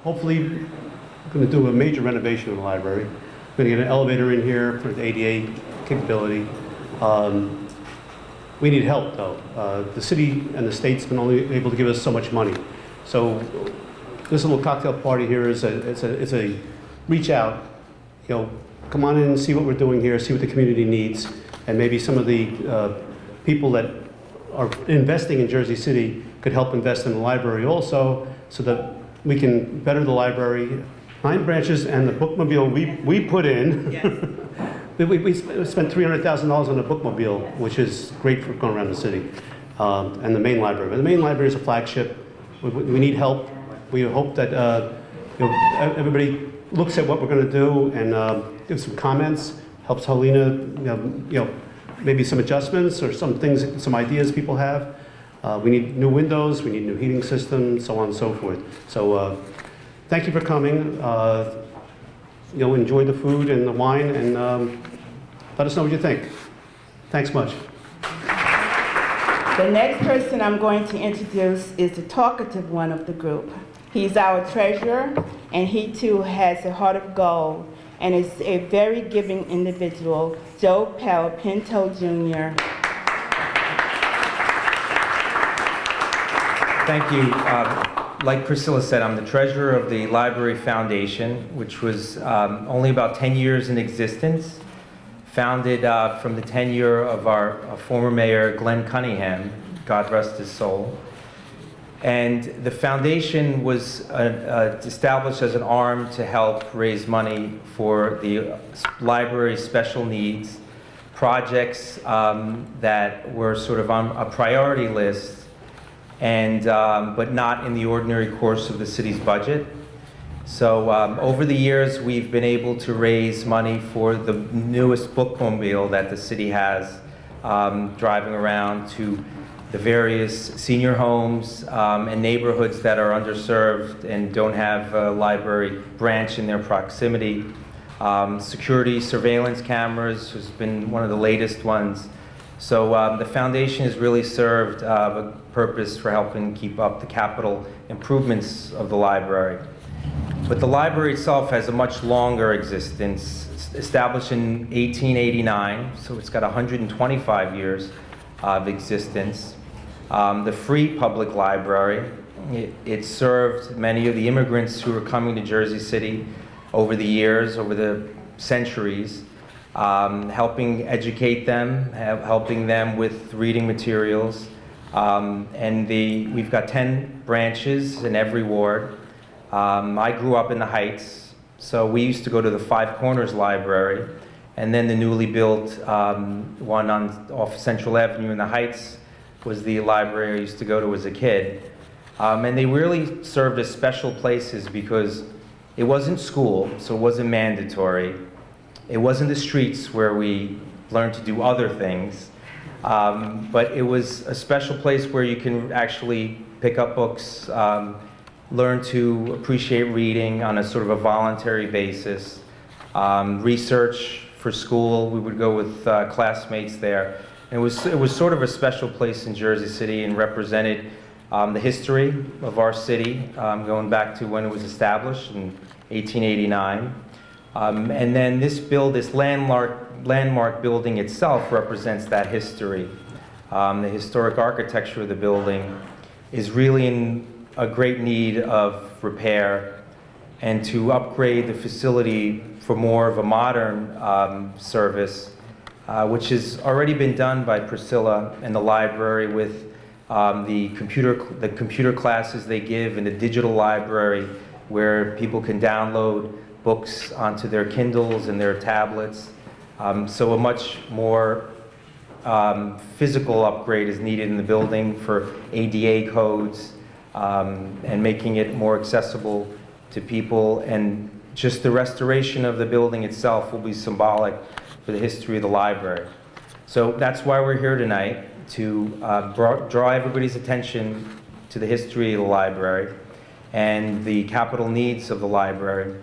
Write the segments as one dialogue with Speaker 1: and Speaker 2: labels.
Speaker 1: hopefully going to do a major renovation of the library. We're going to get an elevator in here for the ADA capability. We need help, though. The city and the state's been only able to give us so much money. So this little cocktail party here is a reach out. You know, come on in and see what we're doing here, see what the community needs, and maybe some of the people that are investing in Jersey City could help invest in the library also, so that we can better the library. 9 branches and the bookmobile we put in. Yes. we spent $300,000 on the bookmobile, which is great for going around the city, and the main library. But the main library is a flagship. We need help. We hope that you know, everybody looks at what we're going to do and gives some comments, helps Helena, you know, maybe some adjustments or some things, some ideas people have. We need new windows, we need new heating systems, so on and so forth. So thank you for coming. You know, enjoy the food and the wine, and let us know what you think. Thanks much.
Speaker 2: The next person I'm going to introduce is the talkative one of the group. He's our treasurer, and he too has a heart of gold, and is a very giving individual, Joe Pinto Jr.
Speaker 3: Thank you. Like Priscilla said, I'm the treasurer of the Library Foundation, which was only about 10 years in existence, founded from the tenure of our former mayor, Glenn Cunningham, God rest his soul. And the foundation was established as an arm to help raise money for the library's special needs, projects that were sort of on a priority list, and but not in the ordinary course of the city's budget. So over the years, we've been able to raise money for the newest bookmobile that the city has, driving around to the various senior homes and neighborhoods that are underserved and don't have a library branch in their proximity. Security surveillance cameras has been one of the latest ones. So the foundation has really served a purpose for helping keep up the capital improvements of the library. But the library itself has a much longer existence, established in 1889, so it's got 125 years of existence. The free public library, it served many of the immigrants who were coming to Jersey City over the years, over the centuries, helping educate them, helping them with reading materials. And we've got 10 branches in every ward. I grew up in the Heights, so we used to go to the Five Corners Library, and then the newly built one off Central Avenue in the Heights was the library I used to go to as a kid. And they really served as special places because it wasn't school, so it wasn't mandatory. It wasn't the streets where we learned to do other things, but it was a special place where you can actually pick up books, learn to appreciate reading on a sort of a voluntary basis, research for school. We would go with classmates there. And it was sort of a special place in Jersey City and represented the history of our city, going back to when it was established in 1889. And then this landmark building itself represents that history. The historic architecture of the building is really in a great need of repair, and to upgrade the facility for more of a modern service, which has already been done by Priscilla and the library with the computer classes they give in the digital library, where people can download books onto their Kindles and their tablets. So a much more physical upgrade is needed in the building for ADA codes, and making it more accessible to people. And just the restoration of the building itself will be symbolic for the history of the library. So that's why we're here tonight, to draw everybody's attention to the history of the library and the capital needs of the library.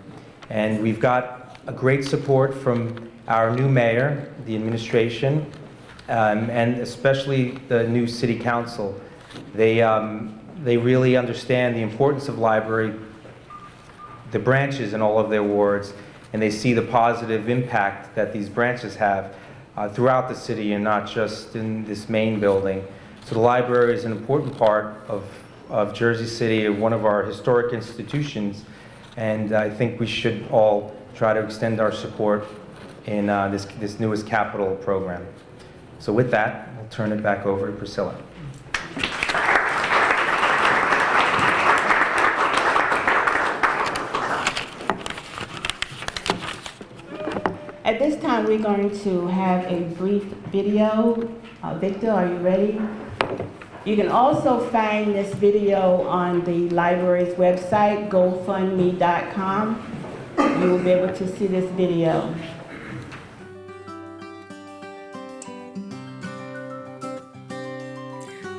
Speaker 3: And we've got a great support from our new mayor, the administration, and especially the new city council. They really understand the importance of library the branches in all of their wards, and they see the positive impact that these branches have throughout the city and not just in this main building. So the library is an important part of Jersey City, one of our historic institutions, and I think we should all try to extend our support in this newest capital program. So with that, I'll turn it back over to Priscilla.
Speaker 2: At this time, we're going to have a brief video. Victor, are you ready? You can also find this video on the library's website, gofundme.com. You will be able to see this video.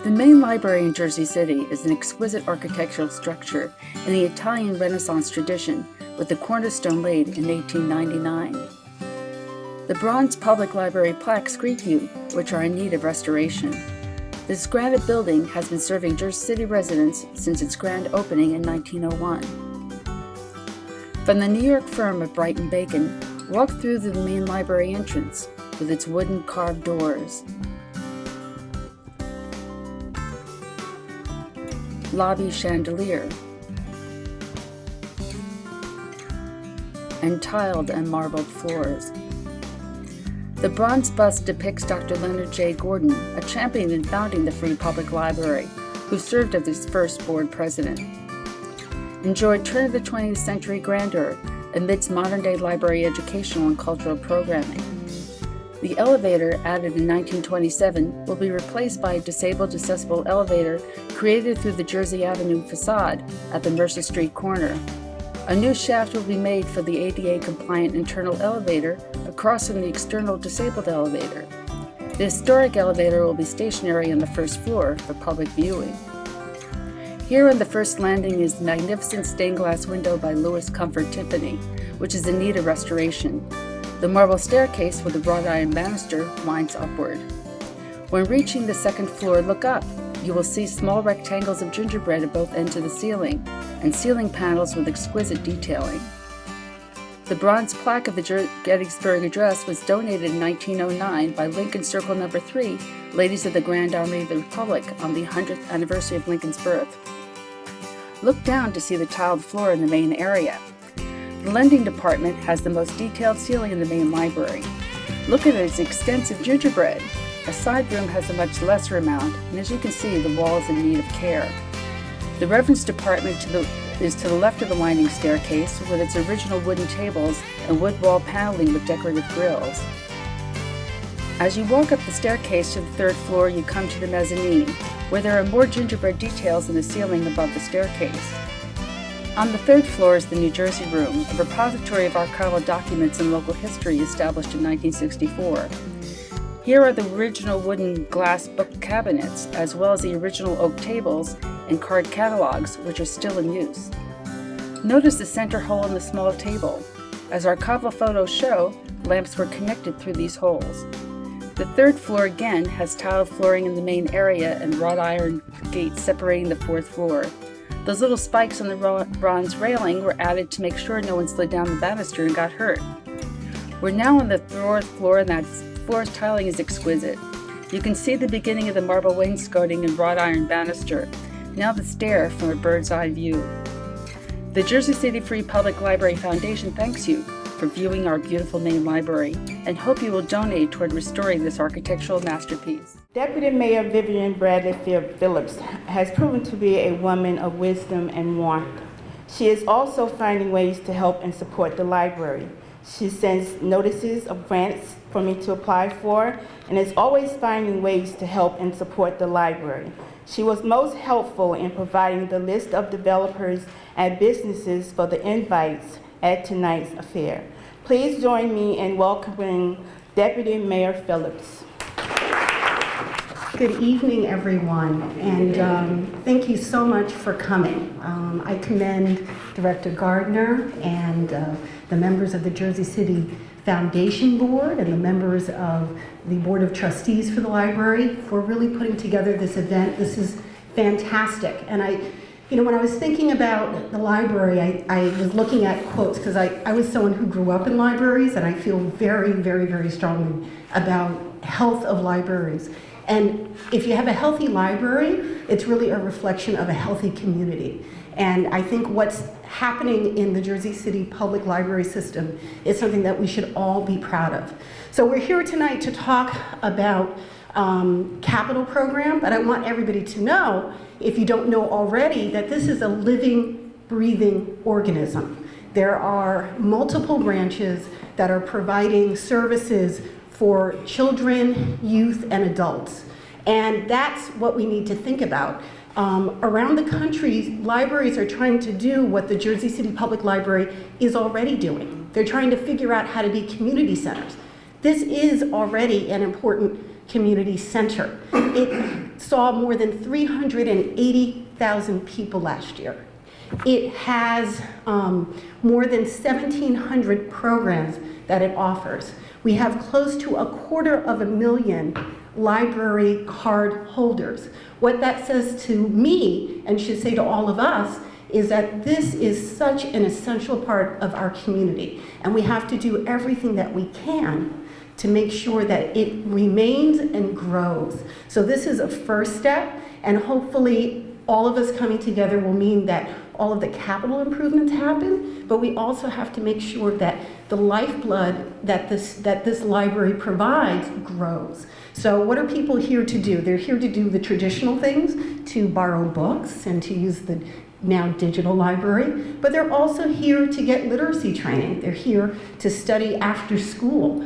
Speaker 4: The main library in Jersey City is an exquisite architectural structure in the Italian Renaissance tradition, with the cornerstone laid in 1899. The bronze public library plaques greet you, which are in need of restoration. This granite building has been serving Jersey City residents since its grand opening in 1901. From the New York firm of Bright & Bacon, walk through the main library entrance with its wooden carved doors. Lobby chandelier, and tiled and marbled floors. The bronze bust depicts Dr. Leonard J. Gordon, a champion in founding the Free Public Library, who served as its first board president. Enjoyed turn of the 20th century grandeur amidst modern-day library educational and cultural programming. The elevator, added in 1927, will be replaced by a disabled accessible elevator created through the Jersey Avenue facade at the Mercer Street corner. A new shaft will be made for the ADA-compliant internal elevator across from the external disabled elevator. The historic elevator will be stationary on the first floor for public viewing. Here on the first landing is the magnificent stained glass window by Louis Comfort Tiffany, which is in need of restoration. The marble staircase with a wrought iron banister winds upward. When reaching the second floor, look up. You will see small rectangles of gingerbread at both ends of the ceiling, and ceiling panels with exquisite detailing. The bronze plaque of the Gettysburg Address was donated in 1909 by Lincoln Circle No. 3, Ladies of the Grand Army of the Republic, on the 100th anniversary of Lincoln's birth. Look down to see the tiled floor in the main area. The lending department has the most detailed ceiling in the main library. Look at its extensive gingerbread. A side room has a much lesser amount, and as you can see, the wall is in need of care. The reference department is to the left of the winding staircase, with its original wooden tables and wood wall paneling with decorative grills. As you walk up the staircase to the third floor, you come to the mezzanine, where there are more gingerbread details in the ceiling above the staircase. On the third floor is the New Jersey Room, a repository of archival documents and local history established in 1964. Here are the original wooden glass book cabinets, as well as the original oak tables and card catalogs, which are still in use. Notice the center hole in the small table. As archival photos show, lamps were connected through these holes. The third floor again has tiled flooring in the main area and wrought iron gates separating the fourth floor. Those little spikes on the bronze railing were added to make sure no one slid down the banister and got hurt. We're now on the fourth floor, and that floor's tiling is exquisite. You can see the beginning of the marble wainscoting and wrought iron banister, now the stair from a bird's eye view. The Jersey City Free Public Library Foundation thanks you for viewing our beautiful main library and hope you will donate toward restoring this architectural masterpiece.
Speaker 2: Deputy Mayor Vivian Bradley Phillips has proven to be a woman of wisdom and warmth. She is also finding ways to help and support the library. She sends notices of grants for me to apply for and is always finding ways to help and support the library. She was most helpful in providing the list of developers and businesses for the invites at tonight's affair. Please join me in welcoming Deputy Mayor Phillips.
Speaker 5: Good evening, everyone, and thank you so much for coming. I commend Director Gardner and the members of the Jersey City Foundation Board and the members of the Board of Trustees for the library for really putting together this event. This is fantastic, and I You know, when I was thinking about the library, I was looking at quotes because I was someone who grew up in libraries, and I feel very, very, very strongly about health of libraries. And if you have a healthy library, it's really a reflection of a healthy community. And I think what's happening in the Jersey City public library system is something that we should all be proud of. So we're here tonight to talk about capital program, but I want everybody to know, if you don't know already, that this is a living, breathing organism. There are multiple branches that are providing services for children, youth, and adults. And that's what we need to think about. Around the country, libraries are trying to do what the Jersey City Public Library is already doing. They're trying to figure out how to be community centers. This is already an important community center. It saw more than 380,000 people last year. It has more than 1,700 programs that it offers. We have close to 250,000 library card holders. What that says to me, and should say to all of us, is that this is such an essential part of our community, and we have to do everything that we can to make sure that it remains and grows. So this is a first step, and hopefully all of us coming together will mean that all of the capital improvements happen, but we also have to make sure that the lifeblood that this library provides grows. So what are people here to do? They're here to do the traditional things, to borrow books and to use the now digital library, but they're also here to get literacy training. They're here to study after school.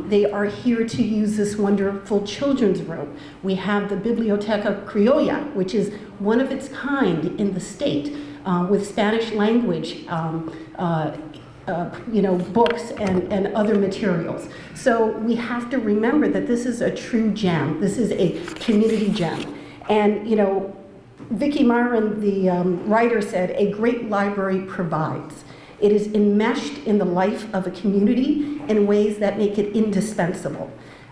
Speaker 5: They are here to use this wonderful children's room. We have the Biblioteca Criolla, which is one of its kind in the state, with Spanish language books and other materials. So we have to remember that this is a true gem. This is a community gem. And Vicki Myron, the writer, said, "A great library provides. It is enmeshed in the life of a community in ways that make it indispensable.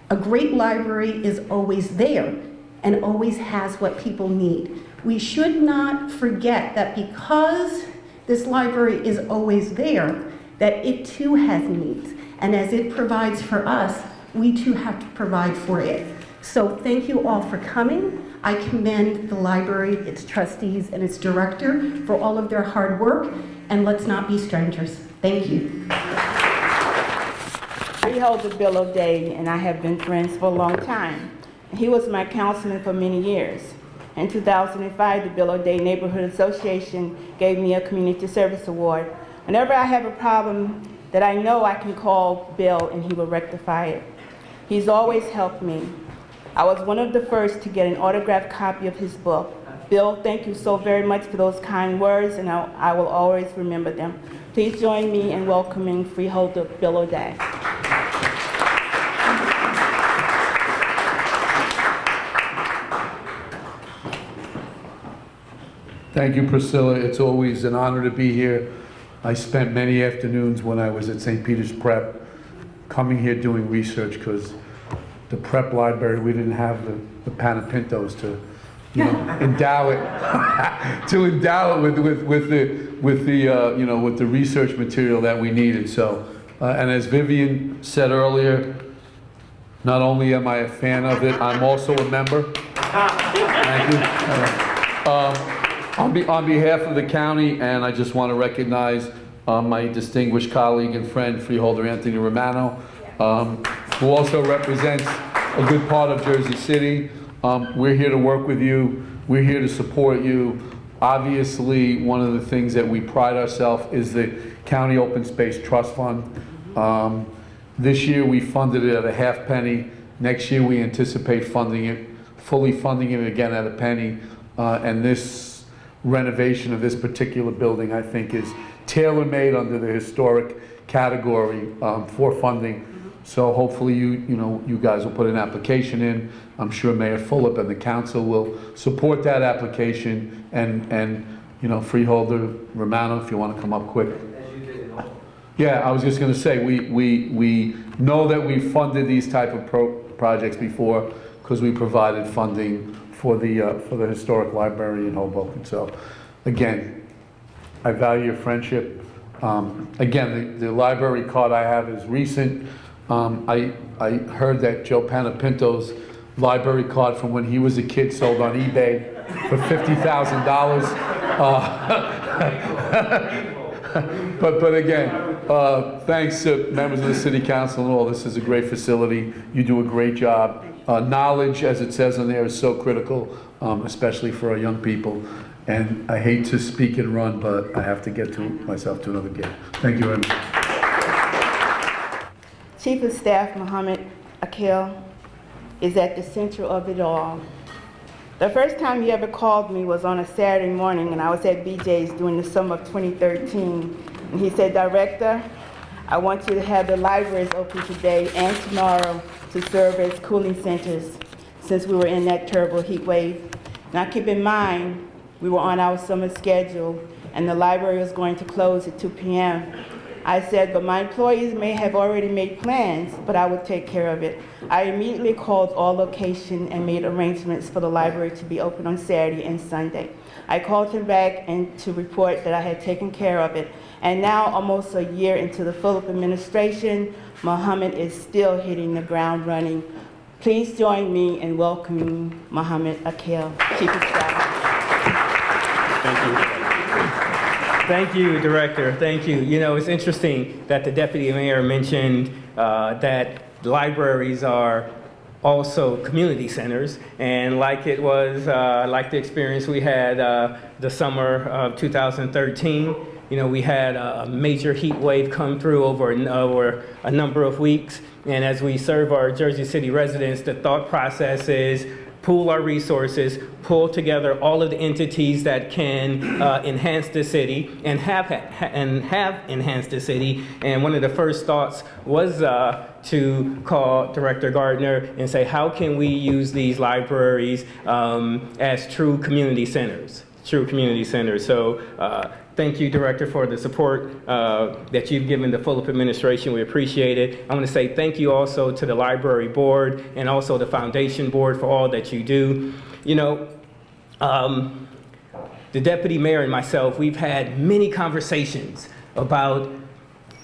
Speaker 5: A great library is always there and always has what people need." We should not forget that because this library is always there, that it too has needs. And as it provides for us, we too have to provide for it. So thank you all for coming. I commend the library, its trustees, and its director for all of their hard work, and let's not be strangers. Thank you.
Speaker 2: We hold the Bill O'Day, and I have been friends for a long time. He was my councilman for many years. In 2005, the Bill O'Day Neighborhood Association gave me a Community Service Award. Whenever I have a problem that I know I can call Bill and he will rectify it. He's always helped me. I was one of the first to get an autographed copy of his book. Bill, thank you so very much for those kind words, and I will always remember them. Please join me in welcoming freeholder Bill O'Day.
Speaker 6: Thank you, Priscilla. It's always an honor to be here. I spent many afternoons when I was at St. Peter's Prep coming here doing research, because the Prep library, we didn't have the Panapintos to endow it with the research material that we needed. So, and as Vivian said earlier, not only am I a fan of it, I'm also a member. Thank you. On behalf of the county, and I just want to recognize my distinguished colleague and friend, Freeholder Anthony Romano, who also represents a good part of Jersey City. We're here to work with you. We're here to support you. Obviously, one of the things that we pride ourselves is the County Open Space Trust Fund. This year we funded it at a half penny. Next year we anticipate fully funding it again at a penny. And this renovation of this particular building, I think, is tailor-made under the historic category for funding. So hopefully you guys will put an application in. I'm sure Mayor Fulop and the council will support that application, and Freeholder Romano, if you want to come up quick. Yeah, I was just going to say, we know that we've funded these type of projects before because we provided funding for the historic library in Hoboken. So again, I value your friendship. Again, the library card I have is recent. I heard that Joe Panapinto's library card from when he was a kid sold on eBay for $50,000. But again, thanks to members of the city council and all. This is a great facility. You do a great job. Knowledge, as it says on there, is so critical, especially for our young people. And I hate to speak and run, but I have to get myself to another game. Thank you very much.
Speaker 2: Chief of Staff Mohammed Akil is at the center of it all. The first time he ever called me was on a Saturday morning, and I was at BJ's during the summer of 2013. And he said, "Director, I want you to have the libraries open today and tomorrow to serve as cooling centers since we were in that terrible heat wave." Now keep in mind, we were on our summer schedule and the library was going to close at 2 p.m. I said, "But my employees may have already made plans, but I would take care of it." I immediately called all locations and made arrangements for the library to be open on Saturday and Sunday. I called him back and to report that I had taken care of it. And now, almost a year into the Philip administration, Mohammed is still hitting the ground running. Please join me in welcoming Mohammed Akil, Chief of Staff.
Speaker 7: Thank you. Thank you, Director. Thank you. You know, it's interesting that the Deputy Mayor mentioned that libraries are also community centers, and like it was, like the experience we had the summer of 2013, you know, we had a major heat wave come through over a number of weeks, and as we serve our Jersey City residents, the thought process is pool our resources, pull together all of the entities that can enhance the city and have enhanced the city. And one of the first thoughts was to call Director Gardner and say, how can we use these libraries as true community centers? So thank you, Director, for the support that you've given the Fulop administration. We appreciate it. I want to say thank you also to the library board and also the foundation board for all that you do. You know, the deputy mayor and myself, we've had many conversations about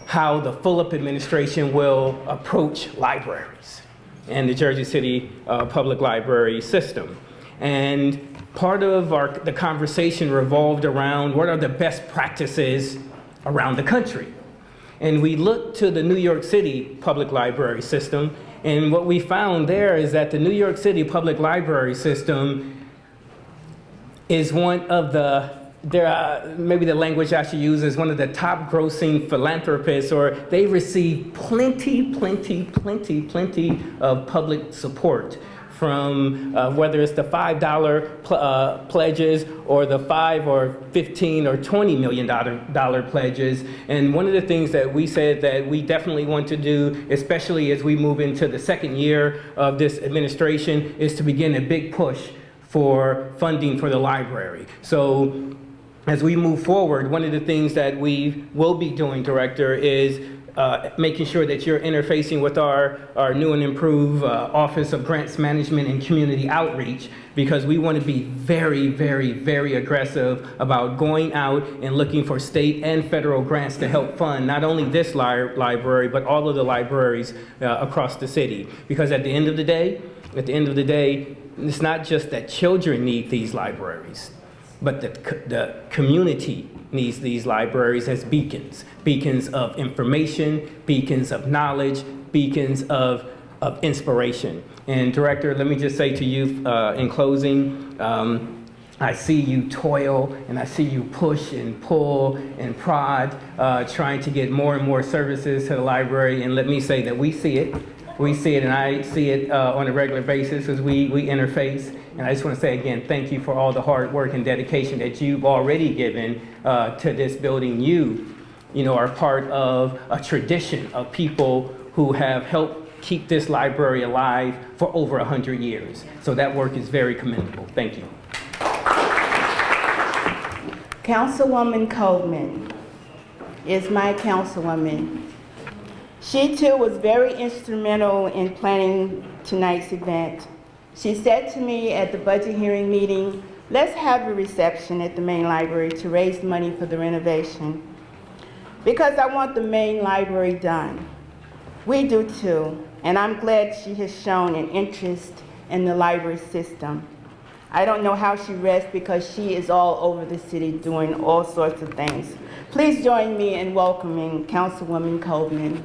Speaker 7: how the Fulop administration will approach libraries and the Jersey City public library system. And part of the conversation revolved around what are the best practices around the country. And we looked to the New York City public library system, and what we found there is that the New York City public library system is one of maybe the language I should use is one of the top grossing philanthropists, or they receive plenty of public support from whether it's the $5 pledges or the $5 or $15 or $20 million pledges. And one of the things that we said that we definitely want to do, especially as we move into the second year of this administration, is to begin a big push for funding for the library. So as we move forward, one of the things that we will be doing, Director, is making sure that you're interfacing with our new and improved Office of Grants Management and Community Outreach, because we want to be very aggressive about going out and looking for state and federal grants to help fund not only this library, but all of the libraries across the city. Because at the end of the day, it's not just that children need these libraries, but the community needs these libraries as beacons of information, beacons of knowledge, beacons of inspiration. And Director, let me just say to you in closing, I see you toil and I see you push and pull and prod, trying to get more and more services to the library. And let me say that we see it. We see it, and I see it on a regular basis as we interface. And I just want to say again, thank you for all the hard work and dedication that you've already given to this building. You know, are part of a tradition of people who have helped keep this library alive for over 100 years. So that work is very commendable. Thank you.
Speaker 2: Councilwoman Coleman is my councilwoman. She too was very instrumental in planning tonight's event. She said to me at the budget hearing meeting, let's have a reception at the main library to raise money for the renovation. Because I want the main library done. We do too, and I'm glad she has shown an interest in the library system. I don't know how she rests because she is all over the city doing all sorts of things. Please join me in welcoming Councilwoman Coleman.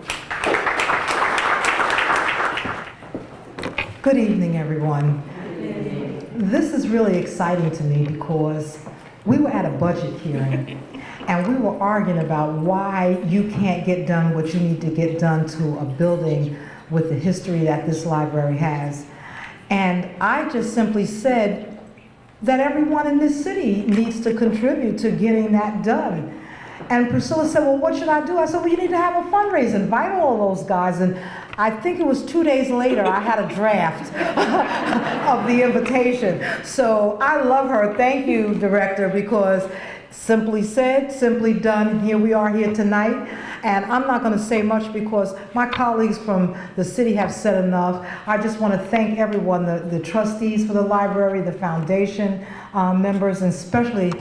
Speaker 8: Good evening, everyone. This is really exciting to me because we were at a budget hearing and we were arguing about why you can't get done what you need to get done to a building with the history that this library has. And I just simply said that everyone in this city needs to contribute to getting that done. And Priscilla said, well, what should I do? I said, well, you need to have a fundraiser, invite all those guys. And I think it was 2 days later, I had a draft of the invitation. So I love her. Thank you, Director, because simply said, simply done. Here we are here tonight. And I'm not going to say much because my colleagues from the city have said enough. I just want to thank everyone, the trustees for the library, the foundation members, and especially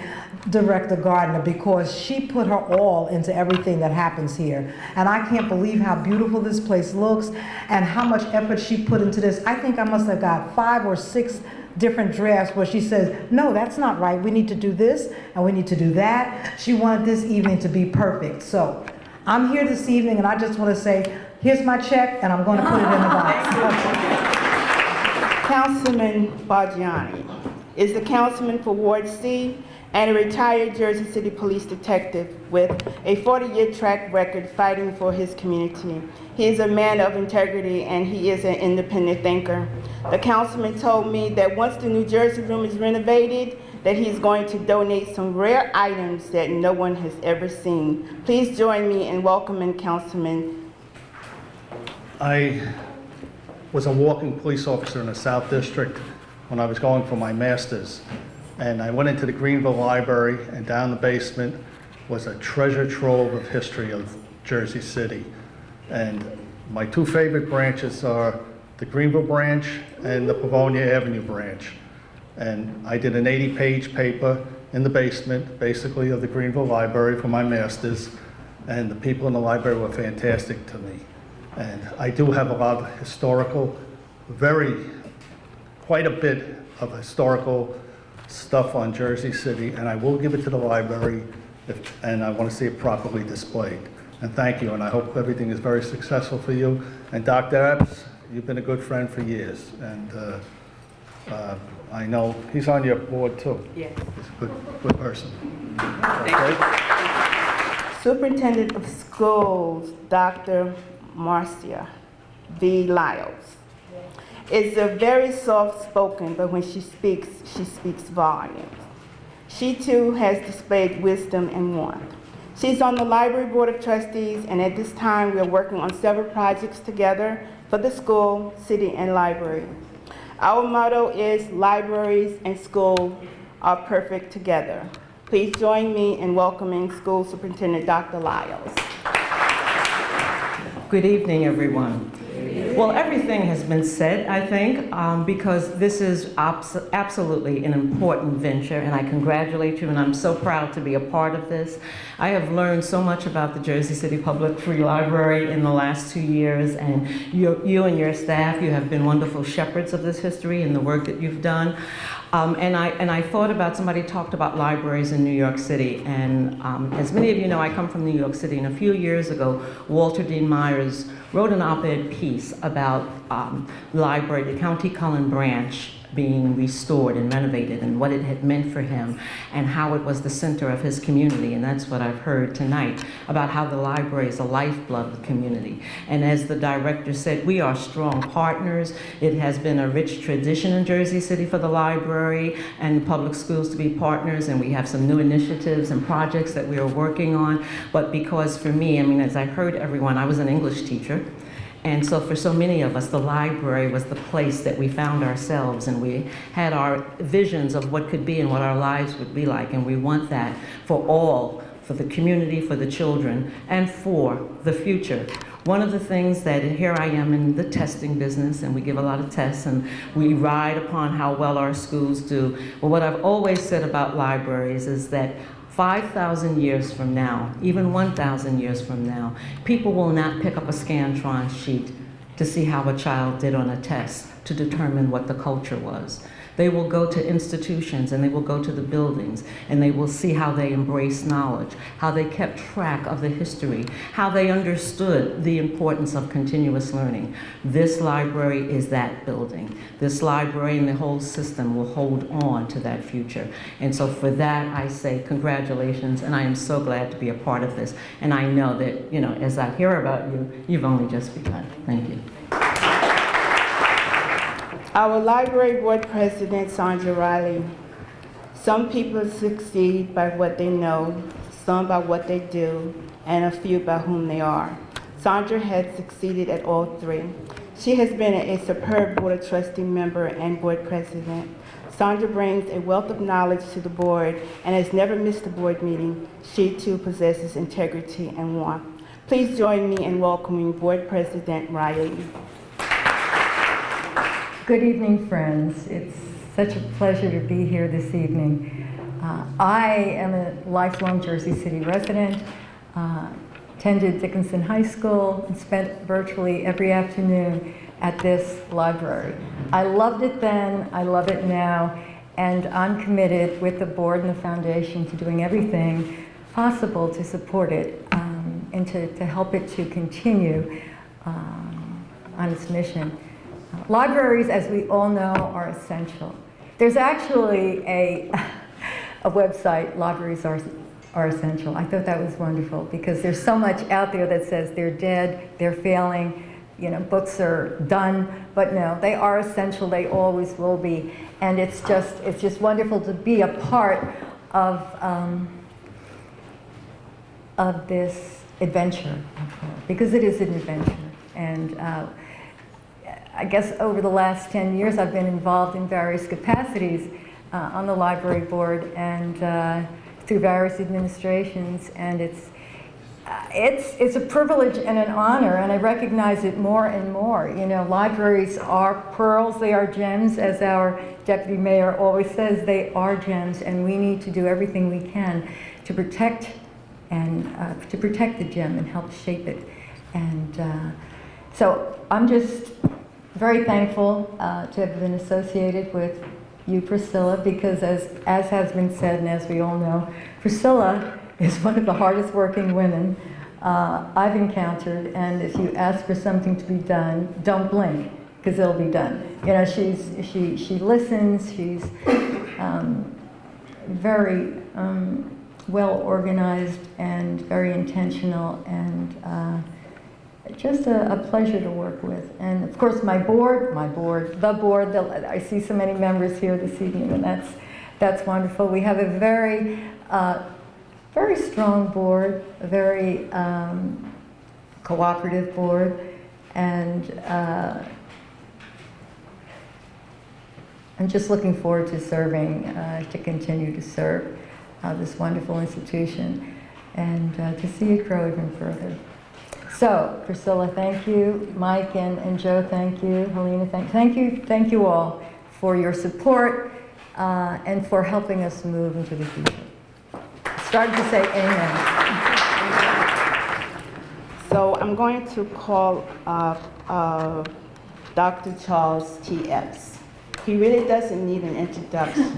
Speaker 8: Director Gardner, because she put her all into everything that happens here. And I can't believe how beautiful this place looks and how much effort she put into this. I think I must have got 5 or 6 different drafts where she says, no, that's not right. We need to do this and we need to do that. She wanted this evening to be perfect. So I'm here this evening and I just want to say, here's my check and I'm going to put it in the box.
Speaker 2: Councilman Bargiani is the councilman for Ward C and a retired Jersey City police detective with a 40-year track record fighting for his community. He is a man of integrity and he is an independent thinker. The councilman told me that once the New Jersey room is renovated, that he's going to donate some rare items that no one has ever seen. Please join me in welcoming Councilman.
Speaker 9: I was a walking police officer in the South District when I was going for my master's. And I went into the Greenville Library, and down the basement was a treasure trove of history of Jersey City. And my 2 favorite branches are the Greenville branch and the Pavonia Avenue branch. And I did an 80-page paper in the basement, basically, of the Greenville Library for my master's. And the people in the library were fantastic to me. And I do have a lot of historical, quite a bit of historical stuff on Jersey City, and I will give it to the library, and I want to see it properly displayed. And thank you, and I hope everything is very successful for you. And Dr. Epps, you've been a good friend for years, and I know he's on your board too.
Speaker 2: Yes.
Speaker 9: He's a good person.
Speaker 2: Superintendent of Schools, Dr. Marcia V. Lyles, is a very soft-spoken, but when she speaks volumes. She too has displayed wisdom and warmth. She's on the Library Board of Trustees, and at this time we are working on several projects together for the school, city, and library. Our motto is libraries and school are perfect together. Please join me in welcoming School Superintendent Dr. Lyles.
Speaker 10: Good evening, everyone. Well, everything has been said, I think, because this is absolutely an important venture, and I congratulate you, and I'm so proud to be a part of this. I have learned so much about the Jersey City Public Free Library in the last 2 years, and you and your staff, you have been wonderful shepherds of this history and the work that you've done. And I thought about, somebody talked about libraries in New York City, and as many of you know, I come from New York City, and a few years ago, Walter Dean Myers wrote an op-ed piece about library, the County Cullen branch being restored and renovated and what it had meant for him and how it was the center of his community. And that's what I've heard tonight about how the library is the lifeblood of the community. And as the director said, we are strong partners. It has been a rich tradition in Jersey City for the library and public schools to be partners, and we have some new initiatives and projects that we are working on. But because for me, I mean, as I heard everyone, I was an English teacher. And so for so many of us, the library was the place that we found ourselves, and we had our visions of what could be and what our lives would be like. And we want that for all for the community, for the children, and for the future. One of the things that, here I am in the testing business, and we give a lot of tests, and we ride upon how well our schools do. But what I've always said about libraries is that 5,000 years from now, even 1,000 years from now, people will not pick up a Scantron sheet to see how a child did on a test to determine what the culture was. They will go to institutions and they will go to the buildings and they will see how they embraced knowledge, how they kept track of the history, how they understood the importance of continuous learning. This library is that building. This library and the whole system will hold on to that future. And so for that, I say congratulations, and I am so glad to be a part of this. And I know that, you know, as I hear about you, you've only just begun. Thank you.
Speaker 2: Our library board president, Sandra Riley. Some people succeed by what they know, some by what they do, and a few by whom they are. Sandra has succeeded at all three. She has been a superb board of trustee member and board president. Sandra brings a wealth of knowledge to the board and has never missed a board meeting. She too possesses integrity and warmth. Please join me in welcoming board president Riley.
Speaker 11: Good evening, friends. It's such a pleasure to be here this evening. I am a lifelong Jersey City resident, attended Dickinson High School, and spent virtually every afternoon at this library. I loved it then, I love it now, and I'm committed with the board and the foundation to doing everything possible to support it and to help it to continue on its mission. Libraries, as we all know, are essential. There's actually a website, Libraries Are Essential. I thought that was wonderful because there's so much out there that says they're dead, they're failing, you know, books are done, but no, they are essential, they always will be. And it's just wonderful to be a part of this adventure, because it is an adventure. And I guess over the last 10 years, I've been involved in various capacities on the library board and through various administrations, and it's a privilege and an honor, and I recognize it more and more. You know, libraries are pearls, they are gems, as our deputy mayor always says, they are gems, and we need to do everything we can to protect the gem and help shape it. And so I'm just very thankful to have been associated with you, Priscilla, because as has been said and as we all know, Priscilla is one of the hardest working women I've encountered, and if you ask for something to be done, don't blink, because it'll be done. You know, she listens, she's very well organized and very intentional, and just a pleasure to work with. And of course the board, I see so many members here this evening, and that's wonderful. We have a very, very strong board, a very cooperative board, and I'm just looking forward to serving, to continue to serve this wonderful institution, and to see it grow even further. So, Priscilla, thank you. Mike and Joe, thank you. Helena, thank you all for your support and for helping us move into the future. Starting to say amen.
Speaker 2: So I'm going to call Dr. Charles T. Epps. He really doesn't need an introduction.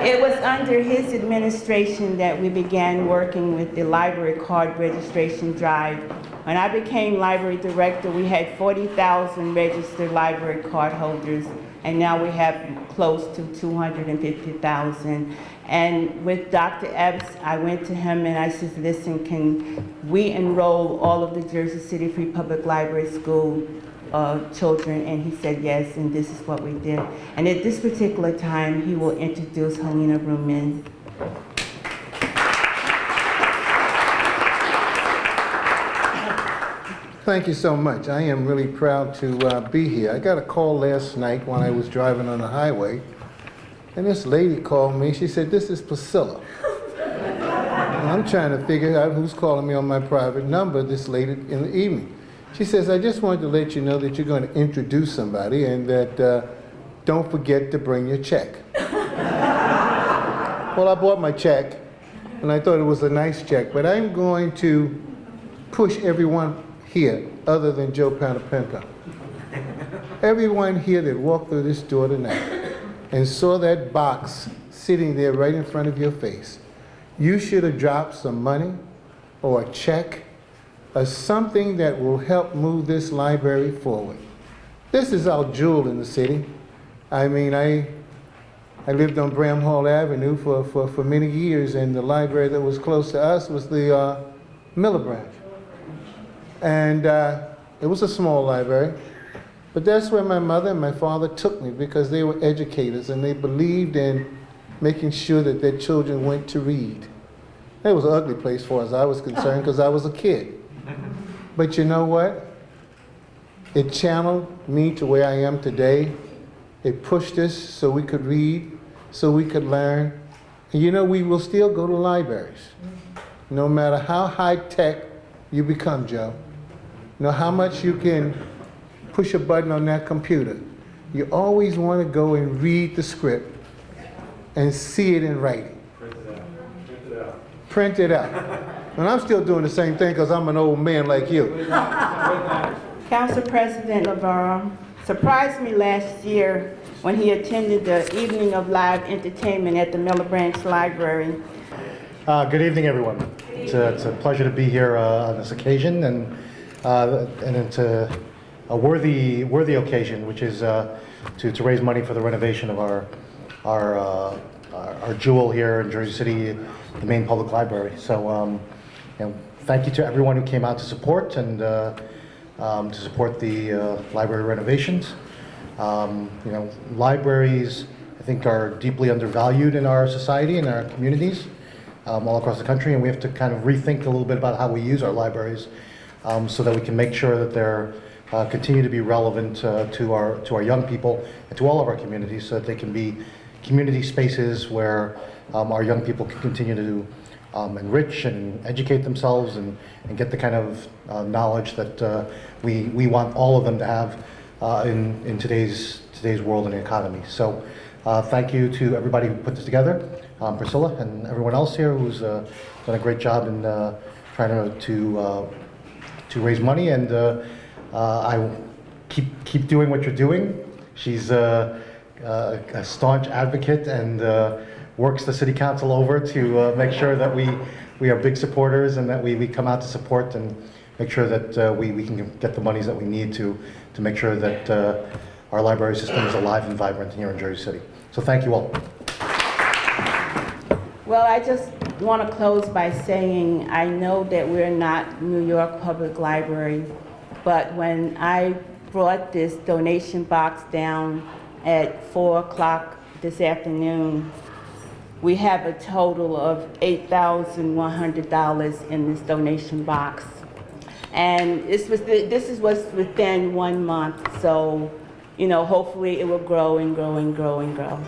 Speaker 2: It was under his administration that we began working with the library card registration drive. When I became library director, we had 40,000 registered library card holders, and now we have close to 250,000. And with Dr. Epps, I went to him and I said, listen, can we enroll all of the Jersey City Free Public Library School children? And he said yes, and this is what we did. And at this particular time, he will introduce Helena Rumin.
Speaker 12: Thank you so much. I am really proud to be here. I got a call last night when I was driving on the highway, And this lady called me. She said, "This is Priscilla." And I'm trying to figure out who's calling me on my private number this late in the evening. She says, "I just wanted to let you know that you're going to introduce somebody and that don't forget to bring your check." Well, I bought my check, and I thought it was a nice check, but I'm going to push everyone here, other than Joe Panapinto. Everyone here that walked through this door tonight and saw that box sitting there right in front of your face, you should have dropped some money or a check or something that will help move this library forward. This is our jewel in the city. I mean, I lived on Bramhall Avenue for many years, and the library that was close to us was the Miller branch. And it was a small library, but that's where my mother and my father took me because they were educators and they believed in making sure that their children went to read. It was an ugly place as far as I was concerned because I was a kid. But you know what? It channeled me to where I am today. It pushed us so we could read, so we could learn. And you know, we will still go to libraries. No matter how high-tech you become, Joe. No how much you can push a button on that computer. You always want to go and read the script and see it in writing. Print it out. And I'm still doing the same thing because I'm an old man like you.
Speaker 2: Council President Navarro surprised me last year when he attended the evening of live entertainment at the Miller Branch Library.
Speaker 13: Good evening, everyone. It's a pleasure to be here on this occasion, and it's a worthy occasion, which is to raise money for the renovation of our jewel here in Jersey City, the main public library. So, thank you to everyone who came out to support and to support the library renovations. Libraries, I think, are deeply undervalued in our society and our communities all across the country, and we have to kind of rethink a little bit about how we use our libraries so that we can make sure that they're continue to be relevant to our young people and to all of our communities, so that they can be community spaces where our young people can continue to enrich and educate themselves and get the kind of knowledge that we want all of them to have in today's world and economy. So thank you to everybody who put this together, Priscilla and everyone else here who's done a great job in trying to raise money, and I will keep doing what you're doing. She's a staunch advocate and works the city council over to make sure that we are big supporters and that we come out to support and make sure that we can get the monies that we need to make sure that our library system is alive and vibrant here in Jersey City. So thank you all.
Speaker 2: Well, I just want to close by saying I know that we're not New York Public Library, but when I brought this donation box down at 4 o'clock this afternoon, we have a total of $8,100 in this donation box. And this was within 1 month, so hopefully it will grow and grow and grow and grow.